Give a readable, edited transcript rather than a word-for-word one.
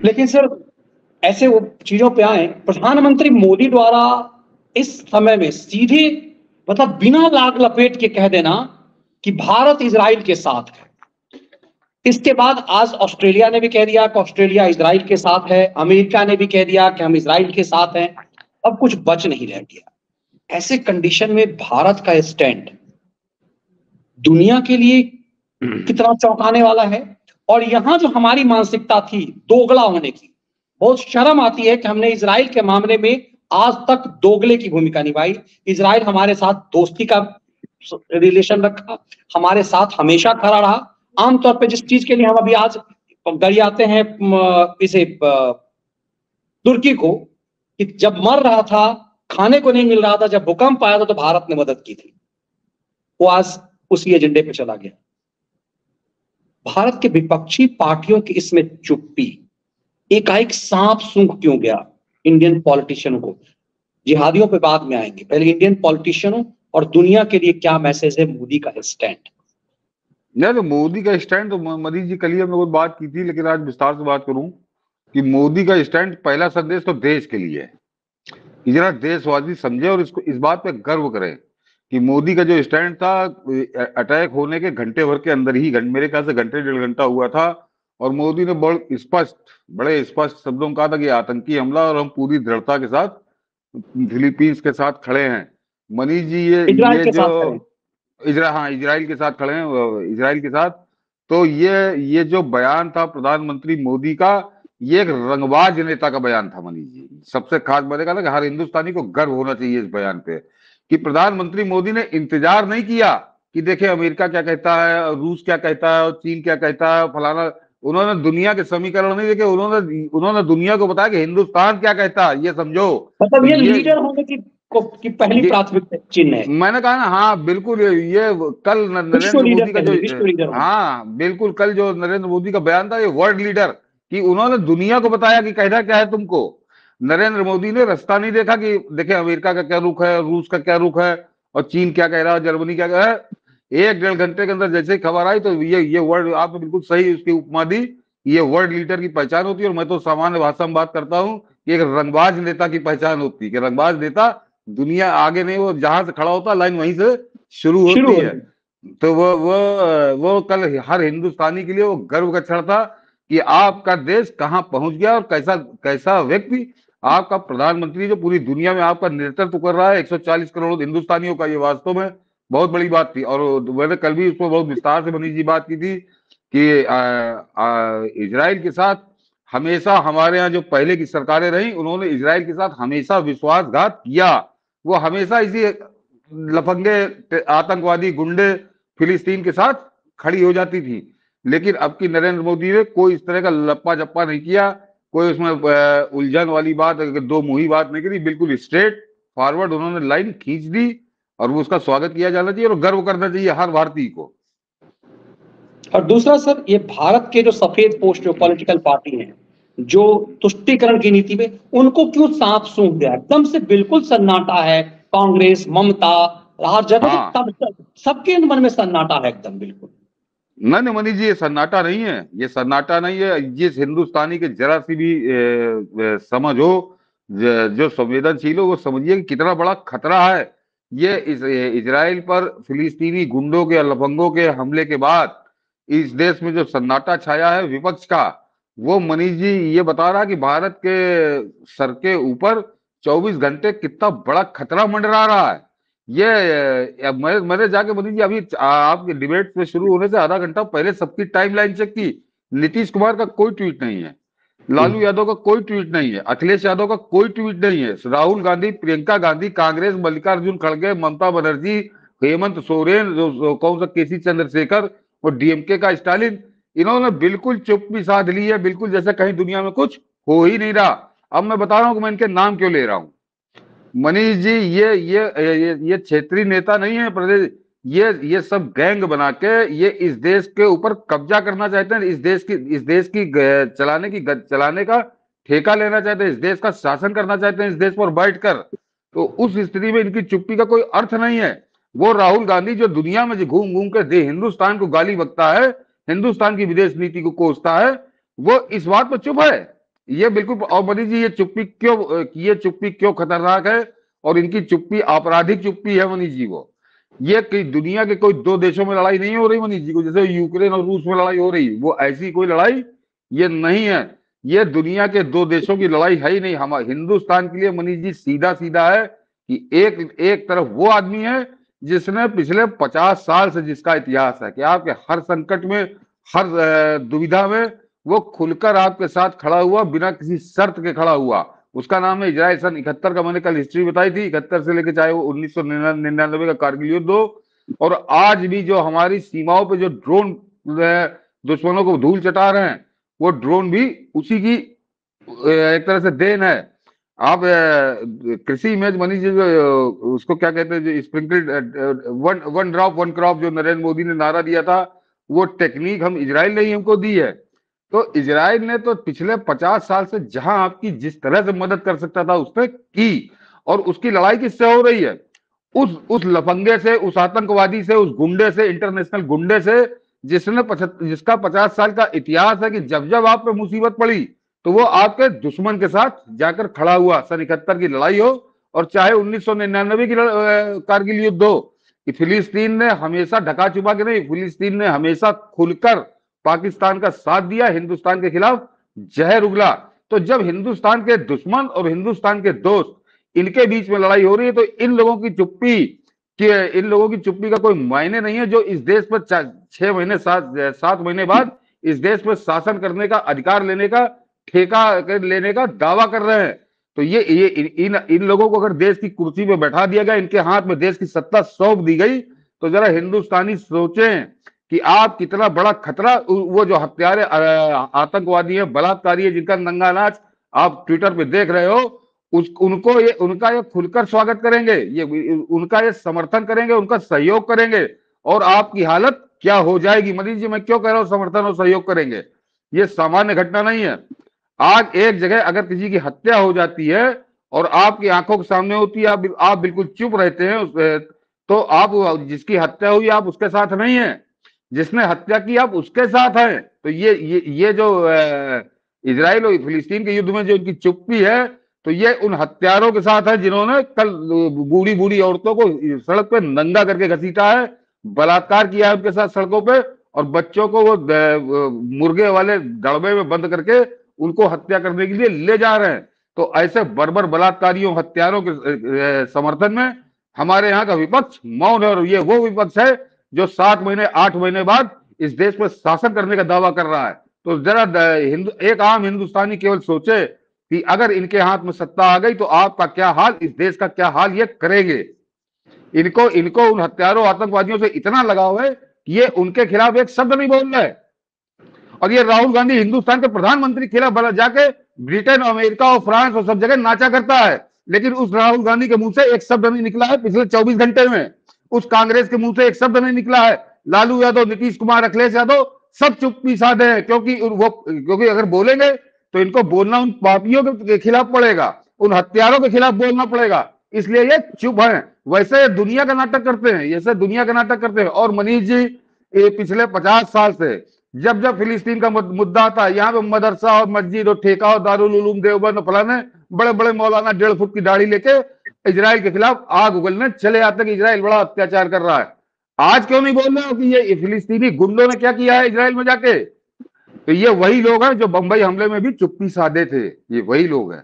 लेकिन सर ऐसे वो चीजों पे आए, प्रधानमंत्री मोदी द्वारा इस समय में सीधे मतलब बिना लाग लपेट के कह देना कि भारत इजराइल के साथ है। इसके बाद आज ऑस्ट्रेलिया ने भी कह दिया कि ऑस्ट्रेलिया इजराइल के साथ है, अमेरिका ने भी कह दिया कि हम इजराइल के साथ हैं। अब कुछ बच नहीं रह गया। ऐसे कंडीशन में भारत का स्टैंड दुनिया के लिए कितना चौंकाने वाला है। और यहां जो हमारी मानसिकता थी दोगला होने की, बहुत शर्म आती है कि हमने इजराइल के मामले में आज तक दोगले की भूमिका निभाई। इजराइल हमारे साथ दोस्ती का रिलेशन रखा, हमारे साथ हमेशा खड़ा रहा। आमतौर पे जिस चीज के लिए हम अभी आज गरियाते हैं इसे तुर्की को, कि जब मर रहा था, खाने को नहीं मिल रहा था, जब भूकंप आया था तो भारत ने मदद की थी, वो आज उसी एजेंडे पे चला गया। भारत के विपक्षी पार्टियों की इसमें चुप्पी, एकाएक सांप सूंघ क्यों गया इंडियन पॉलिटिशियनों को। जिहादियों पे बाद में आएंगे, पहले इंडियन पॉलिटिशियनों और दुनिया के लिए क्या मैसेज है मोदी का स्टैंड। नहीं, तो मोदी का स्टैंड तो मनीष जी कल ही हमने बात की थी, लेकिन आज विस्तार से बात करूं कि मोदी का स्टैंड, पहला संदेश तो देश के लिए है कि जरा देशवासी समझे और इसको इस बात पे गर्व करें कि मोदी का जो स्टैंड था, अटैक होने के घंटे भर के अंदर ही, मेरे ख्याल से घंटे 1.5 घंटा हुआ था, और मोदी ने बड़े स्पष्ट शब्दों में कहा था कि आतंकी हमला और हम पूरी दृढ़ता के साथ फिलीपींस के साथ खड़े हैं। मनीष जी ये जो इजराइल के साथ खड़े हैं, इजराइल के साथ, तो ये जो बयान था प्रधानमंत्री मोदी का, ये एक रंगबाज नेता का बयान था मनीष जी। सबसे खास बात है कि हर हिंदुस्तानी को गर्व होना चाहिए इस बयान पे कि प्रधानमंत्री मोदी ने इंतजार नहीं किया कि देखे अमेरिका क्या कहता है, रूस क्या कहता है और चीन क्या कहता है, फलाना। उन्होंने दुनिया के समीकरण नहीं देखे, उन्होंने दुनिया को बताया कि हिंदुस्तान क्या कहता है, ये समझो। मतलब तो ये लीडर होने की पहली प्राथमिकता चिन्ह है। मैंने कहा ना, हाँ बिल्कुल, ये कल नरेंद्र मोदी का जो, हाँ बिल्कुल, कल जो नरेंद्र मोदी का बयान था, ये वर्ल्ड लीडर, कि उन्होंने दुनिया को बताया कि कहना क्या है तुमको। नरेंद्र मोदी ने रास्ता नहीं देखा कि देखे अमेरिका का क्या रुख है, रूस का क्या रुख है और चीन क्या कह रहा है, जर्मनी क्या कह रहा है। 1-1.5 घंटे के अंदर जैसे ही खबर आई तो ये वर्ल्ड, आपने बिल्कुल सही उसकी उपमा दी, ये वर्ल्ड लीडर की पहचान होती है। और मैं तो सामान्य भाषा में बात करता हूँ कि एक रंगबाज नेता की पहचान होती है कि रंगबाज नेता दुनिया आगे नहीं, वो जहां से खड़ा होता लाइन वहीं से शुरू होती है। तो वो कल हर हिंदुस्तानी के लिए वो गर्व का क्षण था कि आपका देश कहां पहुंच गया और कैसा व्यक्ति, आपका प्रधानमंत्री जो पूरी दुनिया में आपका नेतृत्व कर रहा है 140 करोड़ हिंदुस्तानियों का, ये वास्तव में बहुत बड़ी बात थी। और मैंने कल भी उसको बहुत विस्तार से मनीष जी बात की थी कि इजराइल के साथ हमेशा हमारे यहाँ जो पहले की सरकारें रही, उन्होंने इजराइल के साथ हमेशा विश्वासघात किया। वो हमेशा इसी लफंगे आतंकवादी गुंडे फिलिस्तीन के साथ खड़ी हो जाती थी। लेकिन अब की नरेंद्र मोदी ने कोई इस तरह का लप्पा जप्पा नहीं किया, कोई उसमें उलझन वाली बात, दो मुही बात नहीं करी, बिल्कुल स्ट्रेट फॉरवर्ड उन्होंने लाइन खींच दी। और वो उसका स्वागत किया जाना चाहिए और गर्व करना चाहिए हर भारतीय को। और दूसरा सर, ये भारत के जो सफेद पोस्ट जो पॉलिटिकल पार्टी हैं, जो तुष्टीकरण की नीति में, उनको क्यों सांप सूंघ गया एकदम से, बिल्कुल सन्नाटा है। कांग्रेस, ममता, हर जगह सबके मन में सन्नाटा है एकदम, बिल्कुल। नहीं मनीष जी, ये सन्नाटा नहीं है, ये सन्नाटा नहीं है। जिस हिंदुस्तानी के जरा सी भी समझ हो, जो संवेदनशील हो, वो समझिए कि कितना बड़ा खतरा है ये इजराइल पर फिलिस्तीनी गुंडों के, लफंगों के हमले के बाद इस देश में जो सन्नाटा छाया है विपक्ष का, वो मनीष जी ये बता रहा है कि भारत के सर के ऊपर 24 घंटे कितना बड़ा खतरा मंडरा रहा है। ये मैंने जाके मनीष जी अभी आपके डिबेट में शुरू होने से आधा घंटा पहले सबकी टाइमलाइन चेक की। नीतीश कुमार का कोई ट्वीट नहीं है, लालू यादव का कोई ट्वीट नहीं है, अखिलेश यादव का कोई ट्वीट नहीं है, राहुल गांधी, प्रियंका गांधी, कांग्रेस, मल्लिकार्जुन खड़गे, ममता बनर्जी, हेमंत सोरेन, जो कौन सा केसी चंद्रशेखर और डीएमके का स्टालिन, इन्होंने बिल्कुल चुप्पी साध ली है, बिल्कुल जैसे कहीं दुनिया में कुछ हो ही नहीं रहा। अब मैं बता रहा हूं कि मैं इनके नाम क्यों ले रहा हूं मनीष जी। ये क्षेत्रीय नेता नहीं है प्रदेश, ये सब गैंग बना के ये इस देश के ऊपर कब्जा करना चाहते हैं, इस देश की चलाने का ठेका लेना चाहते हैं, इस देश का शासन करना चाहते हैं इस देश पर बैठकर। तो उस स्थिति में इनकी चुप्पी का कोई अर्थ नहीं है। वो राहुल गांधी जो दुनिया में घूम घूम के हिंदुस्तान को गाली बकता है, हिंदुस्तान की विदेश नीति को कोसता है, वो इस बात पर चुप है ये बिल्कुल। और मनीष जी, ये चुप्पी क्यों खतरनाक है, और इनकी चुप्पी आपराधिक चुप्पी है मनीष जी। वो ये कि दुनिया के कोई दो देशों में लड़ाई नहीं हो रही मनीष जी को, जैसे यूक्रेन और रूस में लड़ाई हो रही, वो ऐसी कोई लड़ाई ये नहीं है। ये दुनिया के दो देशों की लड़ाई है ही नहीं। हमारे हिंदुस्तान के लिए मनीष जी सीधा सीधा है कि एक एक तरफ वो आदमी है जिसने पिछले 50 साल से, जिसका इतिहास है कि आपके हर संकट में, हर दुविधा में वो खुलकर आपके साथ खड़ा हुआ, बिना किसी शर्त के खड़ा हुआ। उसका नाम है इजराइल। सन 71 का मैंने कल हिस्ट्री बताई थी, 71 से लेकर चाहे वो 1999 का कारगिल युद्ध हो, और आज भी जो हमारी सीमाओं पे जो ड्रोन दुश्मनों को धूल चटा रहे हैं, वो ड्रोन भी उसी की एक तरह से देन है। आप कृषि इमेज मनीष जी, उसको क्या कहते हैं, जो sprinkled one drop one crop, जो नरेंद्र मोदी ने नारा दिया था, वो टेक्निक हम इजराइल ने ही हमको दी है। तो इजराइल ने तो पिछले 50 साल से जहां आपकी जिस तरह से मदद कर सकता था उसने की, और उसकी लड़ाई किससे हो रही है? उस लफंगे से, उस आतंकवादी से, उस गुंडे से, इंटरनेशनल गुंडे से, जिसका 50 साल का इतिहास है कि जब जब आप पे मुसीबत पड़ी तो वो आपके दुश्मन के साथ जाकर खड़ा हुआ। सन 71 की लड़ाई हो और चाहे 1999 की कारगिल युद्ध हो, कि फिलिस्तीन ने हमेशा ढका छुपा के नहीं, फिलिस्तीन ने हमेशा खुलकर पाकिस्तान का साथ दिया, हिंदुस्तान के खिलाफ जहर उगला। तो जब हिंदुस्तान के दुश्मन और हिंदुस्तान के दोस्त, इनके बीच में लड़ाई हो रही है, तो इन लोगों की चुप्पी का कोई मायने नहीं है। जो इस देश पर 6 महीने 7 महीने बाद इस देश पर शासन करने का, अधिकार लेने का, ठेका लेने का दावा कर रहे हैं, तो ये इन लोगों को अगर देश की कुर्सी पे बैठा दिया गया, इनके हाथ में देश की सत्ता सौंप दी गई, तो जरा हिंदुस्तानी सोचें कि आप कितना बड़ा खतरा, वो जो हत्यारे आतंकवादी है, बलात्कारी है, जिनका नंगा नाच आप ट्विटर पे देख रहे हो, उनका ये खुलकर स्वागत करेंगे, ये उनका ये समर्थन करेंगे, उनका सहयोग करेंगे, और आपकी हालत क्या हो जाएगी। मनीष जी, मैं क्यों कह रहा हूं समर्थन और सहयोग करेंगे? ये सामान्य घटना नहीं है। आज एक जगह अगर किसी की हत्या हो जाती है और आपकी आंखों के सामने होती है, आप बिल्कुल चुप रहते हैं, तो आप जिसकी हत्या हुई आप उसके साथ नहीं है, जिसने हत्या की आप उसके साथ हैं। तो ये जो इजराइल और फिलिस्तीन के युद्ध में जो इनकी चुप्पी है, तो ये उन हत्यारों के साथ है जिन्होंने कल बूढ़ी बूढ़ी औरतों को सड़क पे नंगा करके घसीटा है, बलात्कार किया है उनके साथ सड़कों पे, और बच्चों को वो मुर्गे वाले डड़बे में बंद करके उनको हत्या करने के लिए ले जा रहे हैं। तो ऐसे बर्बर बलात्कारियों, हत्यारों के समर्थन में हमारे यहाँ का विपक्ष मौन है, और ये वो विपक्ष है जो 7 महीने 8 महीने बाद इस देश पर शासन करने का दावा कर रहा है। तो जरा एक आम हिंदुस्तानी केवल सोचे कि अगर इनके हाथ में सत्ता आ गई तो आपका क्या हाल, इस देश का क्या हाल ये करेंगे। इनको उन हत्यारों, आतंकवादियों से इतना लगाव है कि ये उनके खिलाफ एक शब्द नहीं बोल रहे। और ये राहुल गांधी हिंदुस्तान के प्रधानमंत्री के खिलाफ जाके ब्रिटेन, अमेरिका और फ्रांस और सब जगह नाचा करता है, लेकिन उस राहुल गांधी के मुंह से एक शब्द नहीं निकला है पिछले 24 घंटे में। उस कांग्रेस के मुंह से एक शब्द नहीं निकला है। लालू यादव, नीतीश कुमार, अखिलेश यादव सब चुप्पी साधे हैं, क्योंकि अगर बोलेंगे तो इनको बोलना उन पापियों के खिलाफ पड़ेगा, उन हत्यारों के खिलाफ बोलना पड़ेगा, इसलिए ये चुप हैं। वैसे दुनिया का नाटक करते हैं, ऐसे दुनिया का नाटक करते हैं। और मनीष जी, पिछले 50 साल से जब जब फिलिस्तीन का मुद्दा आता है, यहाँ पे मदरसा और मस्जिद और ठेका और दारुल उलूम देवबंद फलाने बड़े बड़े मौलाना 1.5 फुट की दाढ़ी लेके इजराइल के खिलाफ आग उगलने चले आते कि इजराइल बड़ा अत्याचार कर रहा है। आज क्यों नहीं बोल रहे हो कि ये फिलिस्तीनी गुंडों ने क्या किया है इजराइल में जाके? तो ये वही लोग हैं जो बंबई हमले में भी चुप्पी साधे थे, ये वही लोग हैं।